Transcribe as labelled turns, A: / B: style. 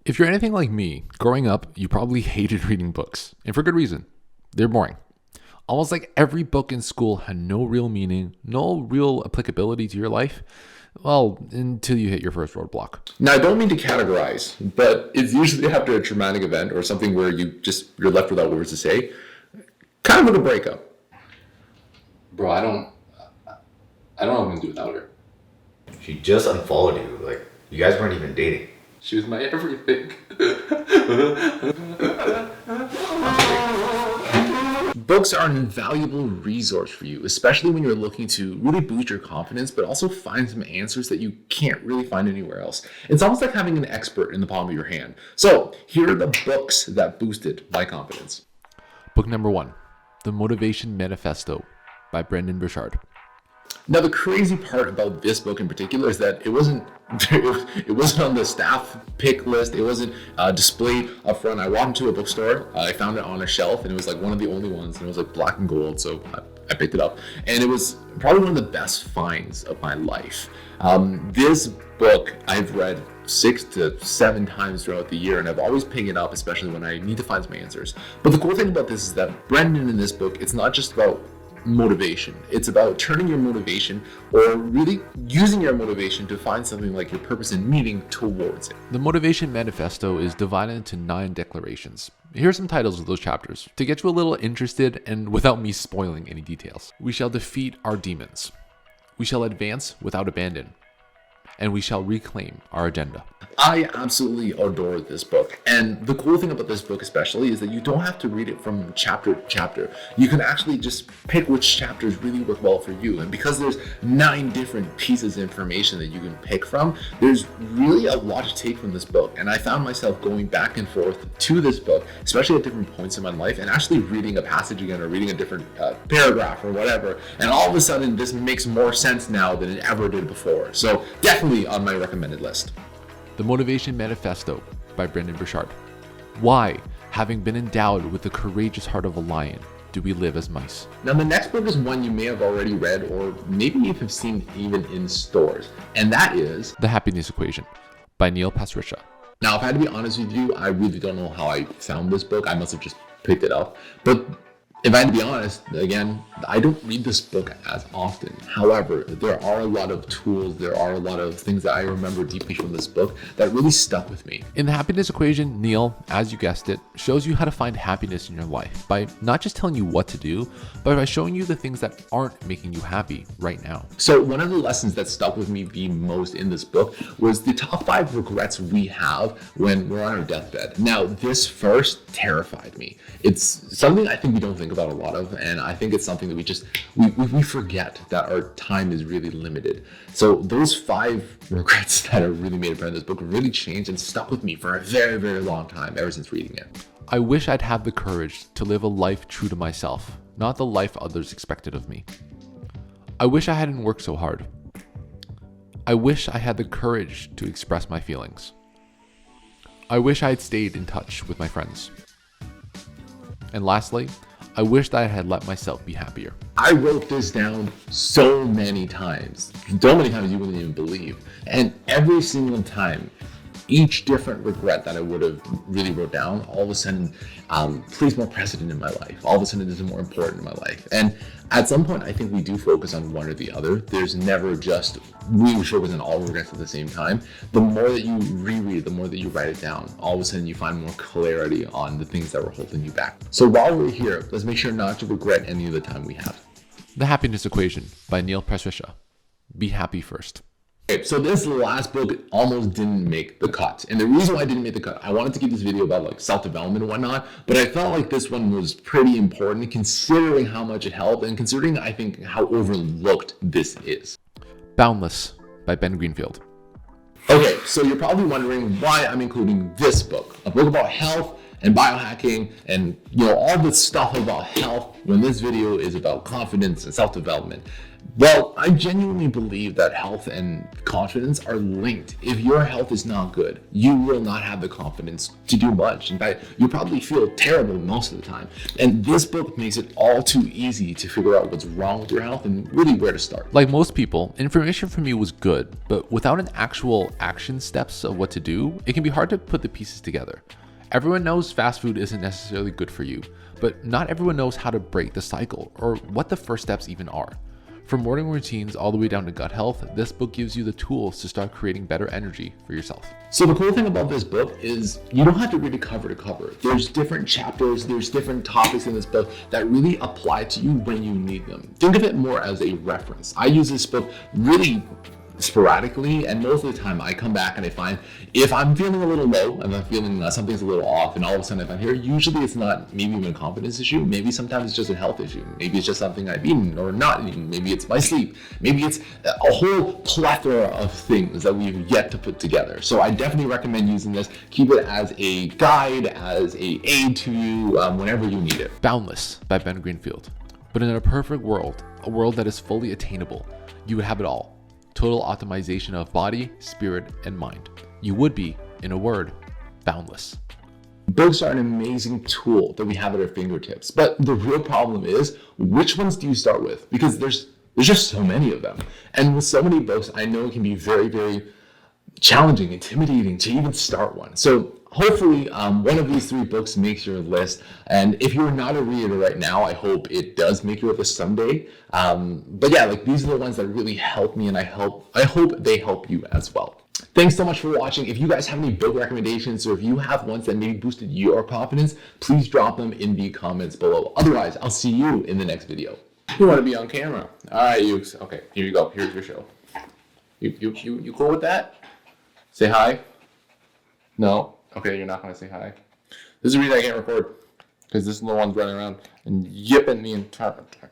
A: If you're anything like me, growing up, you probably hated reading books, and for good reason. They're boring. Almost like every book in school had no real meaning, no real applicability to your life. Well, until you hit your first roadblock.
B: Now, I don't mean to categorize, but it's usually after a traumatic event or something where you're left without words to say, kind of like a breakup.
A: Bro, I don't know what I'm gonna do without her.
C: She just unfollowed you. Like, you guys weren't even dating.
A: She was my everything.
B: Books are an invaluable resource for you, especially when you're looking to really boost your confidence, but also find some answers that you can't really find anywhere else. It's almost like having an expert in the palm of your hand. So here are the books that boosted my confidence.
A: Book number 1, The Motivation Manifesto by Brendon Burchard.
B: Now, the crazy part about this book in particular is that it wasn't on the staff pick list. It wasn't displayed up front. I walked into a bookstore. I found it on a shelf, and it was like one of the only ones. And it was like black and gold, so I picked it up. And it was probably one of the best finds of my life. This book I've read 6 to 7 times throughout the year, and I've always picked it up, especially when I need to find some answers. But the cool thing about this is that Brendon in this book, it's not just about motivation. It's about turning your motivation, or really using your motivation to find something like your purpose and meaning towards it.
A: The Motivation Manifesto is divided into 9 declarations. Here are some titles of those chapters to get you a little interested and without me spoiling any details. We shall defeat our demons. We shall advance without abandon. And we shall reclaim our agenda.
B: I absolutely adore this book. And the cool thing about this book especially is that you don't have to read it from chapter to chapter. You can actually just pick which chapters really work well for you. And because there's 9 different pieces of information that you can pick from, there's really a lot to take from this book. And I found myself going back and forth to this book, especially at different points in my life, and actually reading a passage again or reading a different paragraph or whatever. And all of a sudden, this makes more sense now than it ever did before. So definitely on my recommended list.
A: The Motivation Manifesto by Brendon Burchard. Why, having been endowed with the courageous heart of a lion, do we live as mice?
B: Now, the next book is one you may have already read, or maybe you have seen even in stores, and that is
A: The Happiness Equation by Neil Pasricha.
B: Now, if I had to be honest with you, I really don't know how I found this book. I must have just picked it up. But if I had to be honest, again, I don't read this book as often. However, there are a lot of tools, there are a lot of things that I remember deeply from this book that really stuck with me.
A: In The Happiness Equation, Neil, as you guessed it, shows you how to find happiness in your life by not just telling you what to do, but by showing you the things that aren't making you happy right now.
B: So one of the lessons that stuck with me the most in this book was the top 5 regrets we have when we're on our deathbed. Now, this first terrified me. It's something I think we don't think about a lot of, and I think it's something that we forget that our time is really limited. So those 5 regrets that are really made a part of this book really changed and stuck with me for a very, very long time, ever since reading it.
A: I wish I'd have the courage to live a life true to myself, not the life others expected of me. I wish I hadn't worked so hard. I wish I had the courage to express my feelings. I wish I had stayed in touch with my friends. And lastly, I wish that I had let myself be happier.
B: I wrote this down so many times you wouldn't even believe. And every single time, each different regret that I would have really wrote down, all of a sudden plays more precedent in my life. All of a sudden is more important in my life. And at some point, I think we do focus on one or the other. There's never just, we focus on all regrets at the same time. The more that you reread, the more that you write it down, all of a sudden you find more clarity on the things that were holding you back. So while we're here, let's make sure not to regret any of the time we have.
A: The Happiness Equation by Neil Pasricha. Be happy first.
B: Okay, so this last book almost didn't make the cut. And the reason why I didn't make the cut, I wanted to keep this video about like self-development and whatnot, but I felt like this one was pretty important considering how much it helped and considering, I think, how overlooked this is.
A: Boundless by Ben Greenfield.
B: Okay, so you're probably wondering why I'm including this book, a book about health and biohacking and all this stuff about health when this video is about confidence and self-development. Well, I genuinely believe that health and confidence are linked. If your health is not good, you will not have the confidence to do much. In fact, you'll probably feel terrible most of the time. And this book makes it all too easy to figure out what's wrong with your health and really where to start.
A: Like most people, information from me was good, but without an actual action steps of what to do, it can be hard to put the pieces together. Everyone knows fast food isn't necessarily good for you, but not everyone knows how to break the cycle or what the first steps even are. From morning routines all the way down to gut health, this book gives you the tools to start creating better energy for yourself.
B: So the cool thing about this book is you don't have to read it cover to cover. There's different chapters, there's different topics in this book that really apply to you when you need them. Think of it more as a reference. I use this book really sporadically, and most of the time I come back and I find if I'm feeling a little low and I'm feeling something's a little off, and all of a sudden I find here, usually it's not maybe even a confidence issue, maybe sometimes it's just a health issue, maybe it's just something I've eaten or not eaten, maybe it's my sleep, maybe it's a whole plethora of things that we've yet to put together. So I definitely recommend using this. Keep it as a guide, as a aid to you whenever you need it.
A: Boundless by Ben Greenfield. But in a perfect world, a world that is fully attainable, you would have it all. Total optimization of body, spirit, and mind. You would be, in a word, boundless.
B: Books are an amazing tool that we have at our fingertips, but the real problem is, which ones do you start with? Because there's just so many of them. And with so many books, I know it can be very, very challenging, intimidating to even start one. So hopefully one of these 3 books makes your list. And if you're not a reader right now, I hope it does make your list someday. But yeah, like these are the ones that really help me, and I hope they help you as well. Thanks so much for watching. If you guys have any book recommendations, or if you have ones that maybe boosted your confidence, please drop them in the comments below. Otherwise, I'll see you in the next video.
D: You want to be on camera. All right, you. Okay, here you go. Here's your show. You cool with that? Say hi. No. Okay, you're not gonna say hi. This is the reason I can't record, because this little one's running around and yipping the entire time.